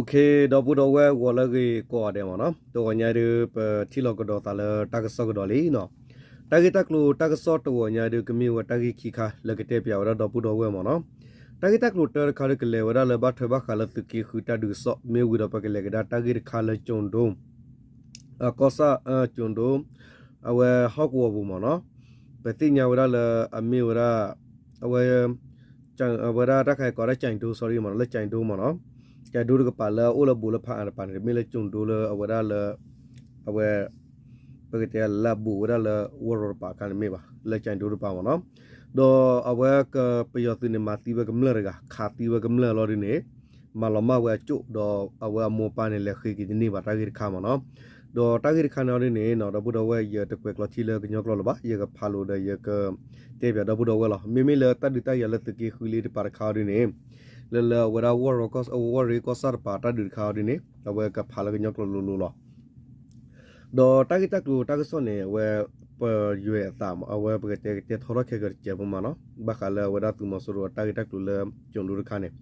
เคดอปูดอเววอลกีก็อเดมเนาะตัวญาดูที่เราก็ดอตาลตักซอกดอลีเนาะตักตักลูตักซอตัวญาดูกมีวตักขี้คาเลกเตปยาวดอปูดอเวมเนาะตักตักลูเตอร์คาลกเลวดาเลบัทบะคาลตุกีขุตาดูซอเมวิดอปะกเลกดาตักคาลจงดมก็ซาจงดมเอาเวฮอกวอบูมเนาะปฏิญญาวดาเลอมีวดาเอาเวจังวดาตักให้ก็ได้จังดู sorry มันเลยจังดูมเนาะจะดูกับปลาโอละบุละพาอันปานไม่เลยจุงดูเลยเอาไว้ได้เลยเอาไว้ปกติละบุได้เลยวอร์ปากันไม่บ้าเลยใจดูหรือเปล่าเนาะดอเอาไว้ก็ประโยชน์ในมาตีไว้กำเนิดเลยขาตีไว้กำเนิดเราดีเนี่ยมาล้อมาไว้จุดอเอาไว้โมปานเนี่ยคือกินนี่ว่าตากิข้ามเนาะดอตากิข้ามเราดีเนี่ยเนาะดับบุดเอาไว้เยอะตะเกียกเราที่เลิกกันยกเราหรือเปล่าเยอะกับพาลูได้เยอะก็เทียบดับบุดเอาไว้หรอไม่เลยตัดดิตายาละตะกี้คุยลีที่ปาร์คาวดีเนี่ยเลเวลาวอร์ก็วอร์ก็สารปาตัดดิข้าวดีเนี่ยเอาไว้กับพาลูกันยกเราลูหรอดอตากิตากูตากิส่วนเนี่ยเวปยูเอตามเอาไว้ปกติเทอร์แค่เกิดเจ็บมาเนาะบักอะไรเวลาตัวมาสุดตากิตากูเริ่มจงดูขันเนี่ย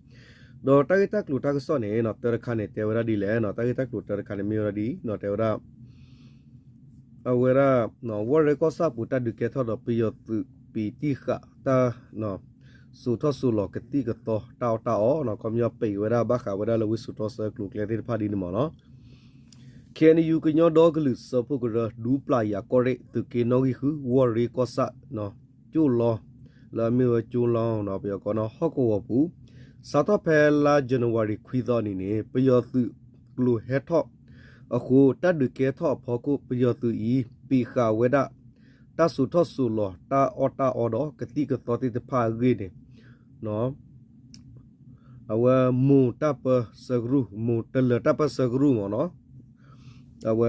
ดอตากิตากูตากิส่วนเนี่ยเนาะเตอร์ขันเนี่ยเทวดาดีเลยเนาะตากิตากูเตอร์ขันเนี่ยมีอะไรดีเนาะเทวดาเอาเวลาเนาะวอร์ก็สาบุตรดูแค่ทอดปียตุปีติขะตาเนาะสุทอสุหลอกติกตอตาวตาอ๋อเนาะก็มีปีเวลาบักเวลาเราวิสุทอสกลุกเลี้ยที่พาดีนี่มั้งเนาะแค่นี้อยู่กันยอดอกลึกสะพกระดูปลายก็เรตุกินอกิคือวอรีก็สะเนาะจูลอแล้วมีว่าจูลอเนาะเปียก็เนาะฮอกวอปูสัตว์เพลาจันวารีคุยตอนนี้เปียตุกลูเฮทอအခုတတ်ဒကေထောဖောကုပယောတူဤပိခဝေဒတဆုထောဆုလောတာအောတာအောဒကတိကတောတိတဖာဂေနေနော်အဝမူတပစဂရုမူတလတပစဂရုမနော်အဝ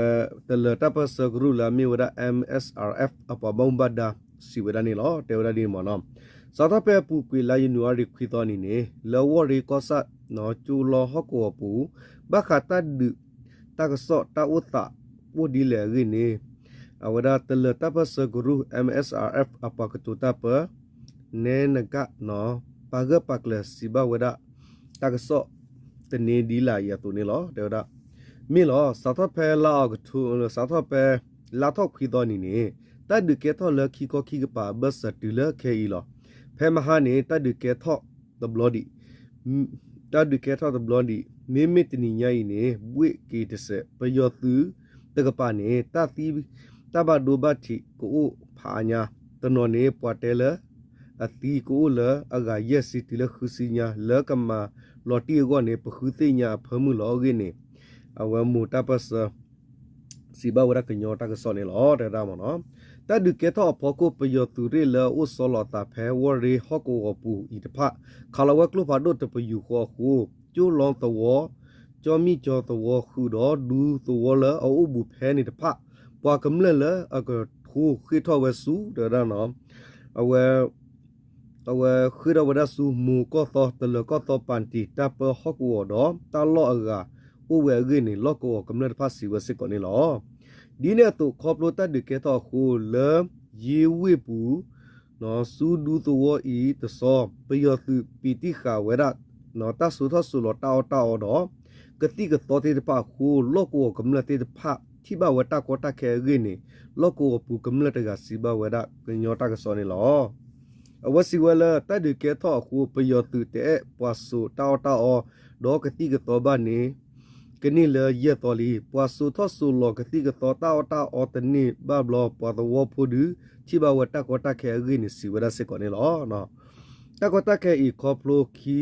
တလတပစဂရုလာမီဝဒ MSRF အပဘုံဘဒစီဝဒနီလောတေဝဒဒီမနော်စာသပေပူကွေလာယနူအရီခွီတော်နီနေလောဝရီကောဆတ်နော်ကျူလောဟကောပူဘခတာဒตากสอตาอุตะวูดีเลรินีอาวดาตเลตาปสกุรุ MSRF อปากตุตาปเนนกะเนาะปากะปักเลสิบาวดาตากสอตเนดีลายาตุนีลอเดวดามีลอสัทเพลาออกทุสัทเพลาทอกขีดอนีนี่ตาดึกเกทอเลคีก็คีกปาบัสติเลเคอีลอเพมหานี่ตาดึกเกทอตบลอดีตาดึกเกทอตบลอดีมิมิตนิญาอีเนบุเอกีตเสปยอตุตะกปาเนตาตีตาบาดูบาติกูผาญาตนอเนปวเตเลอตีกูเลอกาเยสิติเลคุสิญาเลกมาลอตีก็เนปคุติญาพมุลอเกเนอวมูตาปสสิบาวรักญอตากสอเนลอเดรามเนาะตาดึกเกทอพอกูปยอตุเรเลอุสลอตาเพวอรีฮอกอปูอีตพะคาลาวะกลุพาโดตปยูขอคูจูลองตัวจอมีจอตัวคือดอดูตัวละเอาอุบุแพนี่ตะพะปว่ากำเลละอะก็ทูคือทอเวสูเดอเนาะเอาเวคือดาวดาสูมูก็ตอตะเลก็ตอปันติตาเปฮอกวอดอตาลออะกาอุเวกนี่ลอกวกำเลภาษีวสิกอนี่ลอดีเนี่ยตุขอบโลตาดึกเกตอคูเลยีวิปูเนาะสูดูตัวอีตะซอปยอตุปิติขาเวดาเนาะตาสุทอสุลอตาตาดอกติกตอติตปาคูโลกวกำเลติตพะที่บ่าวตากอตาแคเกนี่โลกวปูกำเลตกาสิบ่าวดากญอตากสอนี่ลออวสิเวลตาดึกเกทอคูปยอตุเตปวาสุตาตาอดอกติกตอบานี่กนี่เลเยตอลีปวาสุทอสุลอกติกตอตาตาอตนี่บาบลอปวาตวพูดูที่บ่าวตากอตาแคเกนี่สิเวดาเสกอนี่ลอเนาะตากอตาแคอีคอพโลคี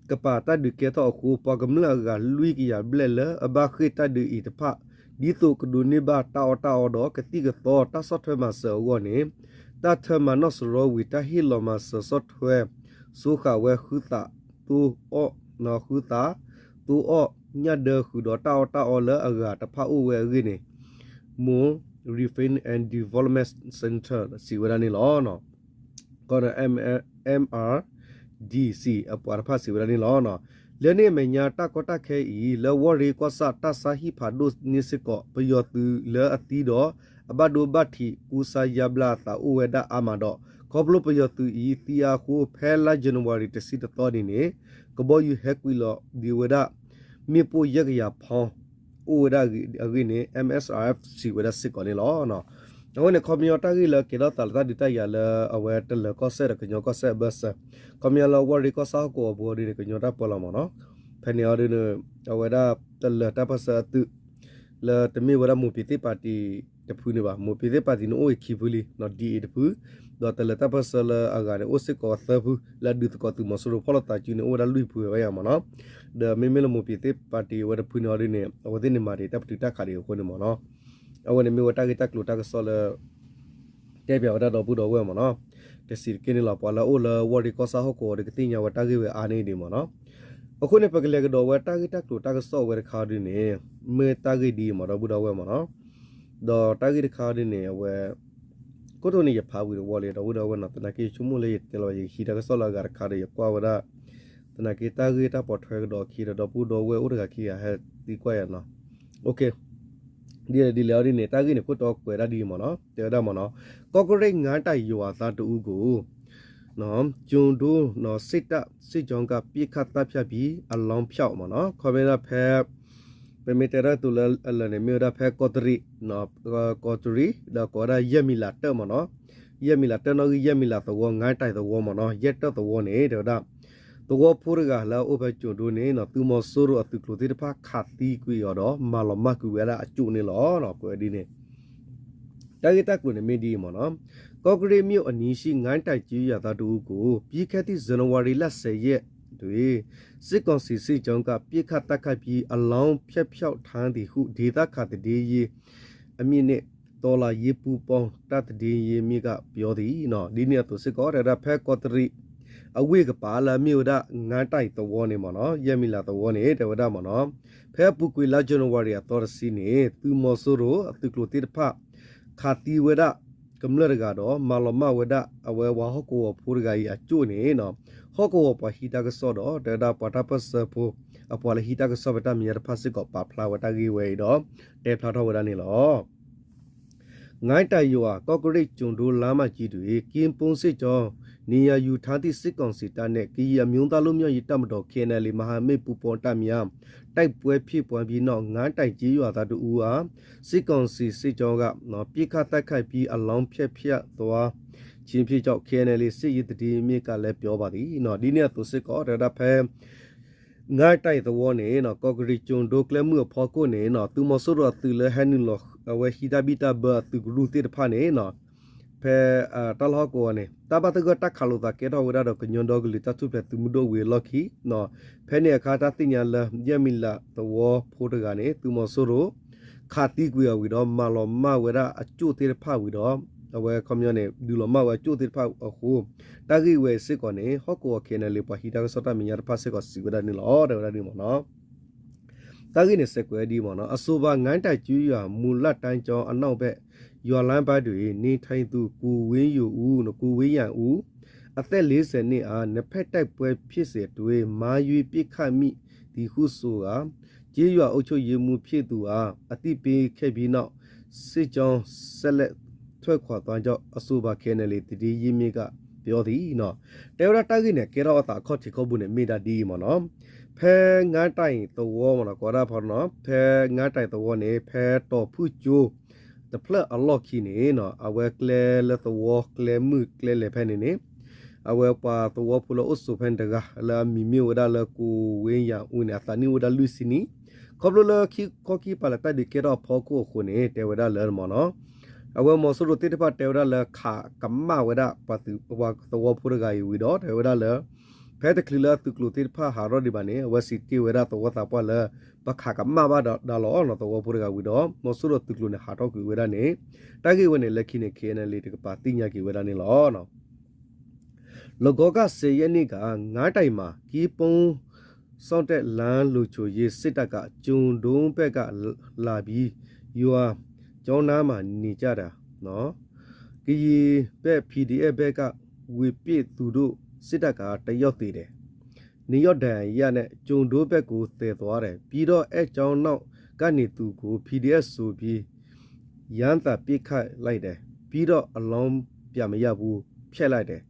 กปาตาดึกเกทอคูปากำลังกาลุยกิยาเบลเลอบาคิตาดึอีตพะดีตุกดูนิบาตาตาดอกติกตอตาสอทมาเสวนี่ตาเทมานอสโรวิตาฮิลมาเสสอทเวสุขาเวคุตาตูอนาคุตาตูอญาเดคุดอตาตาอเลอากาตพะอุเวกินี่มู Refine and Development Center สิเวลานี่ลอเนาะก็MR DC อปวารภาษีเวลานี้ล้อเนาะเลนี่เมียตากอตาแคอีเลวอรีก็สัตตาสาหิผาดุนิสิกอปยอตุเลอติดอบาดูบัติกุสายาบลาตาอุเวดาอามาดอขอบลุปยอตุอีติอาคูเพลาจันวารีตสิตตอนี่เนกบอยูเฮกวิลอดิเวดา มีปูเยกยาพองอูดากินี่ MSRF สิวดาสิก่อนนี่ล้อเนาะแล้วเนี่ยคอมมิวตากิเลกิเราตัดดิตายาเลเอาไว้ตัดเลก็เสร็จก็ยก็เสร็จเบสคอมมิวเราวอริก็สาวก็บัวดีก็ยได้ปลามาเนาะเพนยอดีเนี่ยเอาไว้ได้ตัดเลตัดภาษาตุเลแต่มีเวลามูพิธีปาร์ตี้จะพูดนี่ว่ามูพิธีปาร์ตี้นู้นโอ้ยคิบุลีนอดีเดพูดอตเลตัดภาษาเลอากาเนี่ยโอ้สิก็เสพูและดูตก็ตุมาสุรุพอลตาจีเนี่ยโอ้ได้ลุยพูไว้ยามาเนาะเดไม่มีละมูพิธีปาร์ตี้ว่าพูดนี่อดีเนี่ยเอาไว้เนี่ยมาดีแต่ปฏิทักขาดีคนนี่มาเนาะเอาไว้เนี่ยมีว่าตากิตากลุตากสอลတဲ့ပြောတာတော့ဘူးတော့ဝဲမနော်တစီကင်းလာပေါ်လာအိုလာဝရီကောစာဟကိုရကတိညာဝတာကြီးဝဲအာနေဒီမနော်အခုနေပကလေးကတော့ဝဲတာကြီးတက်လို့တာကစော့ဝဲခါဒီနေမေတာကြီးဒီမတော့ဘူးတော့ဝဲမနော်တော့တာကြီးခါဒီနေဝဲကိုတို့နေရဖာဘူးဝလေတော့ဘူးတော့ဝဲနော်တနကေချုံမလေးတဲလို့ရခီတာကစော့လာကခါရကွာဝဒတနကေတာကြီးတာပေါ်ထွဲတော့ခီတော့ဘူးတော့ဝဲဥရကခီရဟဲဒီကွာရနော်โอเคဒီလေရီနေတာကြီးနေကိုတော့ကွယ်ရဒီမနော်တဲတာမနော်ကော့ကရိတ်ငါးတိုက်ရွာသားတူကိုနော်ဂျွန်ဒိုနော်စစ်ကြောင်းကပြစ်ခတ်တပ်ဖြတ်ပြီးအလောင်းဖြောက်မနော်ခေါ်မရဖဲပမီတရတူလအလနေမြေရဖဲကောတရီနော်ကောတရီဒါကောရယမီလာတမနော်ယမီလာတနော်ယမီလာတော့ငါးတိုက်တော့မနော်ရက်တော့နေတဲ့ဒါตัวพูดกันแล้วโอ้ไปจุดดูนี่เนาะตัวมอสูรุตุกลุติดพาขาดตีกุยอ๋อมาลมากุเวลาจุนี่หรอเนาะกุดีนี่แต่ก็ตะกุเนี่ยไม่ดีมั้งเนาะก็กรีมิวอันนี้สิงานไต่จีอย่าตาดูกูปีแค่ที่จันวารีละเสียด้วยสิกองสิจังกับปีขาดตะไคปีอลองเพียวทางที่หูดีตาขาดดียีอมีเนี่ยตัวละยีปูปองตัดดียีมีกับเปียวดีเนาะดีเนี่ยตัวสิก็ได้แพ้กอตรีအဝိကပါလာမြို့ဒငန်းတိုက်တော်နေမနော်ယမီလာတော်နေတဝဒမနော်ဖဲပုကွေလာဂျန်ဝါရီတော်စီနေသူမောဆိုရိုအတုကလိုတိဖခါတီဝဒကမ္လရကတော့မာလမဝဒအဝဲဝါဟကိုဖူရဂါယအကျွနေနော်ဟောကိုပဟီတာကစောတော့တဒါပတာပစဖူအပေါ်လဟီတာကစောဗတာမြေရဖစစ်ကောပါဖလာဝတာကြီးဝဲတော့တဲဖလာတော်ဝဒနေလောငိုင်းတိုင်ယောကော့ကရိတ်ကျွန်းဒိုလာမကြီးတွေကင်းပုံစစ်ကြောနေရယူထားသည့်စစ်ကောင်စီတပ်နဲ့ကီးရမျိုးသားလုံးမျိုးရတပ်မတော် KNL မဟာမိတ်ပူပေါ်တပ်များတိုက်ပွဲဖြစ်ပွားပြီးနောက်ငန်းတိုင်ကြီးရွာသားတို့အားစစ်ကောင်စီစစ်ကြောကနော်ပြစ်ခတ်တိုက်ခိုက်ပြီးအလောင်းဖြက်သွားချင်းဖြစ်ကြောက် KNL စစ်ရေးတည်မြစ်ကလည်းပြောပါသည်နော်ဒီနေ့သူစစ်ကောရတာဖဲငါတိုက်တော်နေနော်ကော့ဂရီကျွန်းဒိုကလမှုဖော်ကိုနေနော်သူမဆိုးရသူလဲဟန်လောဝဟီဒါဘီတာဘသူဂလူတိတဖာနေနော်ဖဲတလဟကိုနေတာဘတ်ကတက်ခါလို့တာကေတော်ဝရတော့ကညွန်တော်ကလေးတသူဖဲသူမှုတော့ဝေလော်ခီနော်ဖဲနေခါတာတင်ညာလယမီလာတော်ဖိုးတကနေသူမဆိုးရခါတီကွေဝီတော့မလောမဝရအကျို့တေဖာဝီတော့အဝဲကွန်မြူနတီဒူလမဝကျိုတေဖာအခုတာဂီဝဲစစ်ကောနေဟောကိုခဲနေလေပဟီတာကစတာမီယာဖာစစ်ကောစီဝဒနီလောဒေဝဒနီမနော်တာဂီနေစကွဲဒီမနော်အဆိုပါငန်းတိုက်ကျူးရမူလတ်တိုင်းကျော်အနောက်ဘက်ရွာလန်းပတ်တွေနေထိုင်သူကိုဝင်းယူဦးနော်ကိုဝင်းရန်ဦးအသက်40နှစ်အားနှစ်ဖက်တိုက်ပွဲဖြစ်စေတွေမာရွေပြစ်ခတ်မိဒီဟုဆိုကကြေးရွာအုပ်ချုပ်ရေးမှုဖြစ်သူအားအတိပေးခဲ့ပြီးနောက်စစ်ကြောင်းဆက်လက်ထွက်ခွာသွားကြောင်းအဆိုပါခဲနယ်လေတည်ရင်းမြစ်ကပြောသည်နော်တေဝရတာကြီးနဲ့ကေရောအတာခေါတ်ချေခေါ်ဘူးနဲ့မိတာဒီမနော်ဖဲငါတိုင်တော်မနော်ကောရာဖော်နော်ဖဲငါတိုင်တော်နေဖဲတော်ဖူကျိုးတဖလက်အလော့ခီနေနော်အဝဲကလဲလက်တော်ကလဲမှုကလဲလေဖဲနေအဝဲပါတော်ဖူလို့အဆုဖန်တကလာမီမီဝဒါလကူဝင်းရဦးနေအသနီဝဒါလူစီနီခေါပလလခီခေါကီပါလတဒီကေရောဖော်ကိုခုနေတေဝဒါလဲမနော်အဝဲမောဆူရတိတပတ်တေဝဒါလခါကမ္မဝဒါပတိဝါတော်ဖူရဂါယဝီတော့တေဝဒါလဖဲတကလီလာတုကလူတိဖာဟာရောဒီဘာနေဝစီတီဝဒါတော်တာပွာလပခါကမ္မဘာဒါလောနော်တော်ဖူရဂါဝီတော့မောဆူရတုကလူနေဟာတော့ကွေဝဒါနေတာဂီဝနေလက်ခိနေခဲနေလေတကပါတိညာကွေဝဒါနေလောနော်လောကောကစေယနိကငါးတိုင်မှာကီးပုံစောင့်တဲ့လမ်းလူချိုရေးစစ်တပ်ကဂျုံဒုံးဘက်ကလာပြီးယူအားကျောင်းသားမှာနေကြတာနော်ကီဘက် PDF ဘက်ကဝေပြည့်သူတို့စစ်တပ်ကတယောက်သေးတယ်နေရော့ဒန်ရနဲ့ဂျုံဒိုးဘက်ကိုတည်သွားတယ်ပြီးတော့အဲကျောင်းနောက်ကနေသူကို PDF ဆိုပြီးရန်တာပြစ်ခတ်လိုက်တယ်ပြီးတော့အလုံးပြမရဘူးဖျက်လိုက်တယ်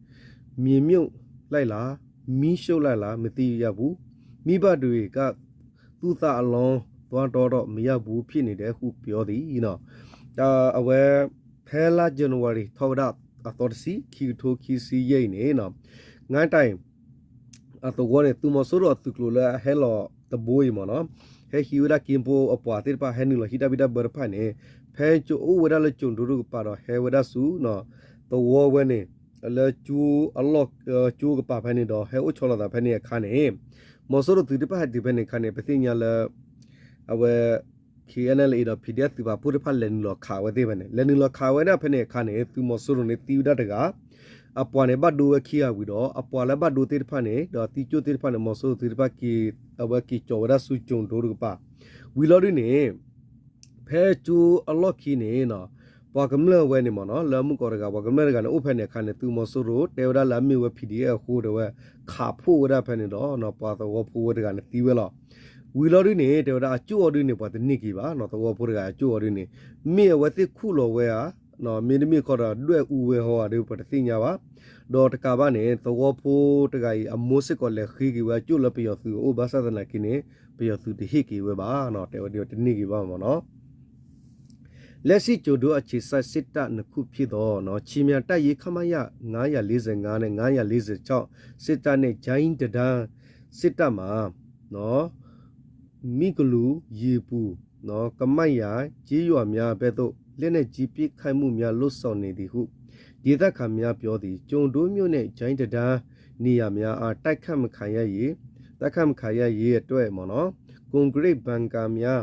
မြေမြုပ်လိုက်လားမီးရှို့လိုက်လားမသိရဘူးမိဘတွေက သူသာအလုံးသွားတော့မရဘူးဖြစ်နေတဲ့ဟုပြောသည်နော်အဝဲဖဲလာဇန်နဝါရီထောက်တာအတော်စီခီထိုခီစီရိနေနော်ငိုင်းတိုင်အတော့ဝဲသူမဆိုးတော့သူကလိုလာဟဲလောတဘိုးမနော်ဟဲဟီဝဒကင်ပိုအပွားတိပါဟဲနီလဟီတာဘီတာဘရဖာနေဖဲချိုဝဒလချုံဒူရပါတော့ဟဲဝဒဆူနော်တော့ဝဝဲနေလဲကျူအလော့ကျူကပါဖဲနေတော့ဟဲဥချောလာတာဖဲနေခါနေမဆိုးတော့သူတိပါဟဒီဖဲနေခါနေပသိညာလဲအဝဲ KNL တော့ PDF သူပါပုရဖက်လန်လောခါဝဲသေးပဲနဲ့လန်လောခါဝဲတဲ့ဖက်နေခါနေသူမဆိုးလို့နေတီးတတ်တကအပွားနေဘတ်ဒိုခီယာဝီတော့အပွားလည်းဘတ်ဒိုတေဖက်နေတော့တီချိုတေဖက်နေမဆိုးတေဖက်ကီအဝဲကီကျော်ရဆူဂျုံဒိုရကပါဝီလော်ရင်းနေဖဲချူအလော့ခီနေနော်ပွားကမလဝဲနေမနော်လမှုကောရကပွားကမလကလည်းဥဖက်နေခါနေသူမဆိုးလို့တေဝဒလာမီဝဲ PDF ဟိုတော့ခါဖို့ဝဲဖက်နေတော့နော်ပွားတော့ဖို့ဝဲတကနဲ့တီးဝဲလောဝီလော်ရင်းနေတေဝဒအကျိုးအရင်းနေပွားတနိကီပါနော်တော့ဖို့တကအကျိုးအရင်းနေမြေဝဲတိခုလောဝဲဟာနော်မင်းသမီးခေါ်တော့လွဲ့ဦးဝဲဟောတယ်ပတ်သိညာပါတော့တကဘာနေတော့ဖို့တကကြီးအမိုးစစ်ကောလည်းခီကီဝဲကျွလပျော်သူအိုဘာသာနာကိနေပျော်သူတဟိကီဝဲပါနော်တေဝဒီတနိကီပါမနော်လက်ရှိကျိုတို့အခြေဆက်စစ်တနခုဖြစ်တော့နော်ချီမြတက်ရေးခမရ945နဲ့946စစ်တနဲ့ဂျိုင်းတဒန်စစ်တမှာနော်မိကလူရေပူနော်ကမိုက်ရကြီးရွာများပဲတော့လက်နဲ့ကြီးပြစ်ခိုင်မှုများလွတ်ဆောင်နေသည်ဟုဒေသခံများပြောသည်ကျုံတို့မျိုးနဲ့ဂျိုင်းတဒန်းနေရာများအားတိုက်ခတ်မခံရရေးအတွက်မနော်ကွန်ကရစ်ဘန်ကာများ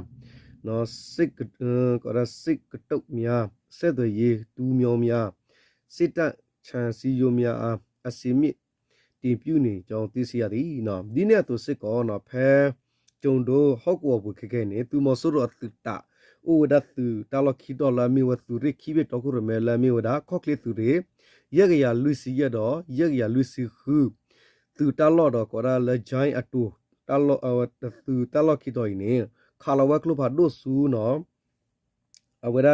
နော်စစ်ကရတုတ်များဆက်သွယ်ရေးတူးမျိုးများစစ်တပ်ချန်စီယိုများအားအစီမီတင်ပြနေကြောင်းသိရှိရသည်နော်ဒီနေ့သူစစ်ကောနော်ဖဲကျုံတို့ဟောက်ကောဘူးခဲနေသူမဆိုးတော့သူတာအိုဒါသူတာလခီဒေါ်လာမီဝသူရိခိဘတကူရမဲလာမီဝဒါခော့ကလီသူရေရက်ရလူစီရတော့ရက်ရလူစီခုသူတာလော့တော့ကောရာလဂျိုင်းအတူတာလော့သူတာလော့ခီတော့နေခါလဝကလုဖာဒိုဆူနော်အဝရ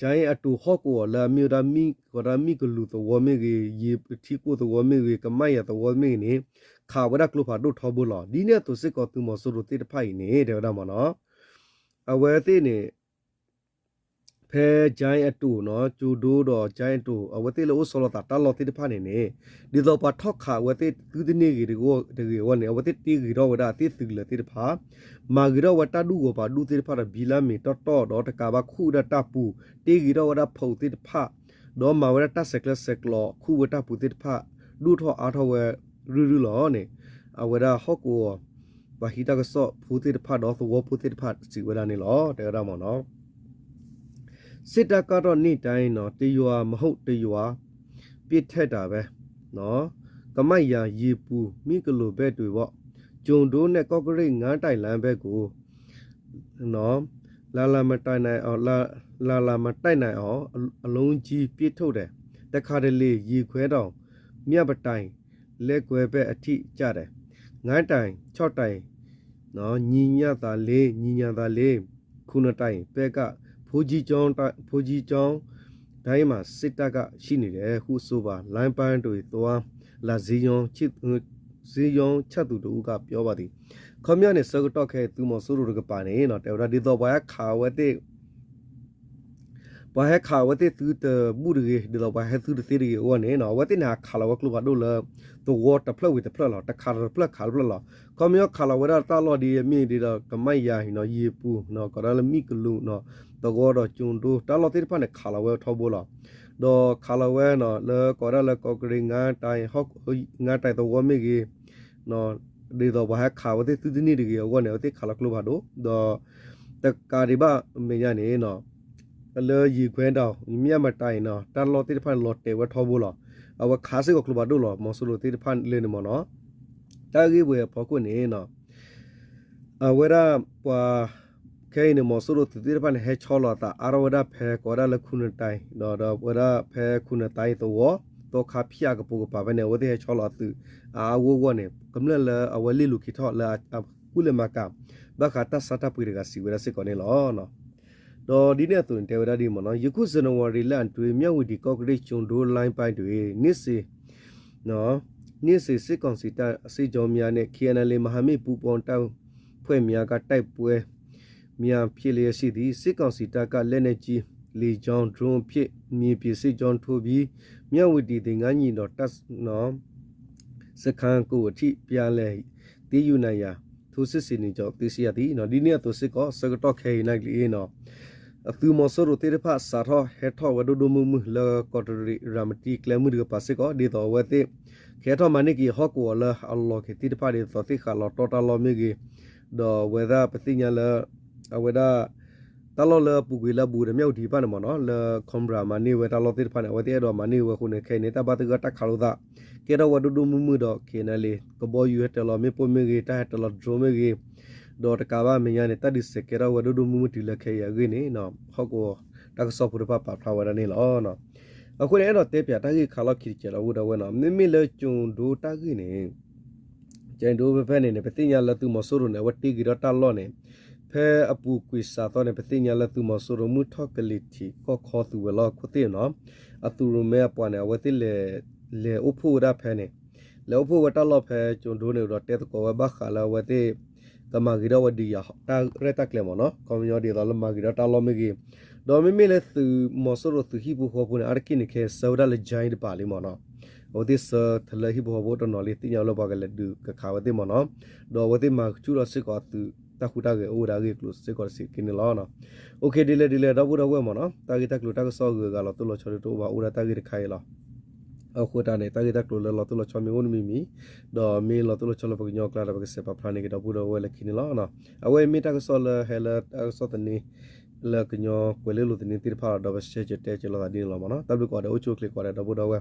ဂျိုင်းအတူဟော့ကောလာမီရာမီကောရာမီကလူတော့ဝမေကြီးယေတီကိုတော့ဝမေကြီးကမိုင်ရတော့ဝမေနေခါဝရကလုဖာဒိုထောဘူးလောဒီနေ့သူစစ်ကောသူမဆိုလို့တိတဖိုင်နေတယ်တော့မနော်အဝဲသိနေဖဲဂျိုင်းအတူနော်ကျူဒိုးတော့ဂျိုင်းအတူအဝဲသိလို့ဆောလတာတာလော်တိတဖာနေနေဒီတော့ပါထောက်ခါဝဲသိသူတနေကြီးကိုတကယ်ဝနေအဝဲသိတီကြီးတော့ဝဒတိသူလေတိတဖာမာကြီးတော့ဝတာဒူကိုပါဒူတိတဖာဘီလာမီတော့တော့တကဘာခုဒတာပူတီကြီးတော့ဝဒဖုတ်တိတဖာတော့မာဝဒတာဆက်လောခုဝတာပူတိတဖာဒူထောအားထောဝဲရူလောနေအဝဒဟော့ကိုဘာဟီတာကဆော့ဖူတိတဖတ်တော့သဝဖူတိတဖတ်စီဝဒနေလောတဲရမနော်စစ်တကတော့နေ့တိုင်းနော်တရွာမဟုတ်တရွာပြစ်ထက်တာပဲနော်ကမိုက်ရရေပူမိကလိုဘက်တွေပေါ့ဂျုံတိုးနဲ့ကော့ကရိတ်ငန်းတိုင်လမ်းဘက်ကိုနော်လာမတိုင်နိုင်အောင်လာမတိုက်နိုင်အောင်အလုံးကြီးပြစ်ထုတ်တယ်တခါတလေရေခွဲတော့မြတ်ပတိုင်လက်ကွယ်ဘက်အထိကြတယ်ငန်းတိုင်6တိုင်နော်ညီညာသာလေးခုနှစ်တိုင်ပဲကဖိုးကြီးကျောင်းတိုင်းမှာစစ်တပ်ကရှိနေတယ်ဟုဆိုပါလိုင်းပန်းတွေသွားလာဇီယုံချက်သူတို့ကပြောပါသည်ခမရနဲ့စကတော့ခဲသူမဆိုးတို့ကပါနေနော်တေရဒီတော့ဘာခါဝတဲ့ဘာဟဲခါဝတဲ့သူတဘူးရီဒီတော့ဘာဟဲသူတဲ့ရီဝနေနော်ဝတဲ့နာခါလဝကလူပါတို့လာတော့ဝတ်တဖလဝတဖလလာတခါဖလခါဖလလာခမရခါလဝရတာလော်ဒီမြေဒီတော့ကမိုက်ယာနော်ရေပူနော်ကရလမိကလူနော်တော့ကျုံတို့တာလော်တိဖာနဲ့ခါလဝဲထောဘောလာတော့ခါလဝဲနော်လေကောရလကောကရင်ငါတိုင်ဟော့ငါတိုင်တော့ဝမေကြီးနော်ဒီတော့ဘာခါဝတဲ့သူဒီနေဒီကောနေတဲ့ခါလကလူပါတို့တော့တကာဒီဘာမေညာနေနော်အလေရီခွဲတော့မြတ်မတိုင်နော်တာလော်တိဖာလော်တေဝထောဘောလာအဝခါစေကကလူပါတို့လောမဆူလို့တိဖာလေနေမနော်တာကြီးဝဲပေါ့ကိုနေနော်အဝဲရပွာခဲနေမဆူလို့တိဖာနဲ့ဟဲချောလာတာအရဝဒဖဲကောရလခုနတိုင်တော့ဝဒဖဲခုနတိုင်တော့ခါဖျာကပူကပါဘနဲ့ဝတဲ့ချောလာသူအာဝဝနဲ့ကမလလအဝလီလူခိထောလာကုလမကဘခတာစတာပူရကစီဝရစကောနေလောနော်တော့ဒီနေ့ဆိုရင်တေဝရဒီမနော်ယခုဇန်နဝါရီလန်တွေမြဝတီကော့ကရိတ်ကျုံဒိုလိုင်းပိုင်းတွေနှစ်စီနော်နှစ်စီစစ်ကောင်စီတပ်အစီကြောများနဲ့ KNL မဟာမိတ်ပူပေါင်းတောင်း ဖွဲ့များကတိုက်ပွဲများဖြစ်လျက်ရှိသည်စစ်ကောင်စီတပ်ကလက်နက်ကြီးလေကြောင်းဒရုန်းဖြစ်မြေပြင်စစ်ကြောင်းထိုးပြီးမြဝတီတင်ငန်းညီတော်တပ်နော်စခန်းကိုအထိပြလဲတည်ယူနိုင်ရာထိုစစ်စင်နေကြောသိရှိရသည်နော်ဒီနေ့တော့စစ်ကောစကတော့ခဲနိုင်လေနော်အသူမဆရတေဖာစာထောဟက်ထောဝဒဒမှုမလကော်တရီရမတီကလမှုဒီပါစကောဒီတော့ဝတ်ခဲထောမနိကီဟော့ကောလာအလ္လာဟ်ခေတိတပါဒီသတိခါလောတော်တော်လောမီဂီဒေါ်ဝေဒပတိညာလအဝေဒတလောလပူကွေလဘူရမြောက်ဒီပါနမနော်လခွန်ဘရာမနီဝေတလောတိဖာနဝတိတော်မနီဝခုနေခဲနေတာပါတကတခါလို့သာကေတော့ဝဒဒမှုမှုတော့ခေနလေကဘောယူဟတလောမေပိုမီဂီတာဟတလောဒရိုမီဂီဒေါ်တကာဘာမညာနေတဒီစကေတော့ဝဒဒမှုမှုတီလခဲရဂင်းနေနော်ဟောက်ကိုတကဆော့ပူရပါပါဖလာဝရနေလောနော်အခုလည်းတော့တေးပြတာကြီးခါလောက်ခိကျတော့ဝဒဝနော်မိမိလေကျုံဒိုတာကြီးနေကျန်ဒိုဘဖက်နေပတိညာလသူမဆိုးရုံနဲ့ဝတိဂီရတာလော့နေဖဲအပူကွေစာတော့နေပတိညာလသူမဆိုးရုံမှုထောက်ကလီတီကောခေါ်သူဝလောခုတေနော်အတူရုံမဲပွားနေဝတိလေအဖို့ရဖဲနေလေအဖို့ဝတလော့ဖဲကျုံဒိုနေတော့တဲကောဝဘခါလာဝတိကမာဂီရဝဒီယာတာရတကလေမနော်ကွန်မြူနီတီတော်လမာဂီရတာလောမီဂီဒေါ်မီမီလေသူမဆိုးရသူဟိဘူခေါ်ပုန်အရကိနိခဲဆောဒါလေဂျိုင်းပါလီမနော်ဝတိစထလဟိဘောဘတော်နော်လေတင်ရလောပါကလေဒုကခါဝတိမနော်ဒေါ်ဝတိမာချူရစစ်ကောသူတခုတာကေအိုရာကေကလုစစ်ကောစစ်ကိနလောနော်โอเคဒီလေတော့ဘူးတော့ဝဲမနော်တာဂီတက်လူတာကဆောဂကလောတူလောချော်တူဘာအိုရာတာဂီခိုင်လောအခုတာနေတာဂီတက်လူလောတူလောချော်မီဝနမီမီဒေါ်မီလောတူလောချော်လောပကညောကလာပကစေပဖလာနေကေတော့ဘူးတော့ဝဲလေကိနလောနော်အဝဲမီတာကဆောလဟဲလာဆောတနီလကညောကွယ်လေလို့တင်တိဖာတော့ဘချက်တဲ့ချလောတာဒီလောမနော်တပ်လူကောတဲ့အုတ်ချိုကလစ်ကောတဲ့တော့ဘူးတော့ဝဲ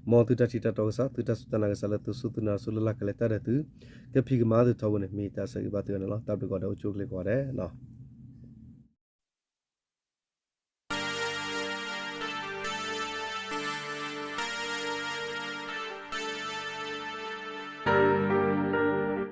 မောတူတတီတတော့စားတူတစတနာကစားလက်သူစုတနာဆုလလကလက်တဲ့သူကဖိကမာသူထောင်းနေမိတာစေဘာတူနော်တပ်လူကောတဲ့အုတ်ချိုကလစ်ကောတဲ့နော်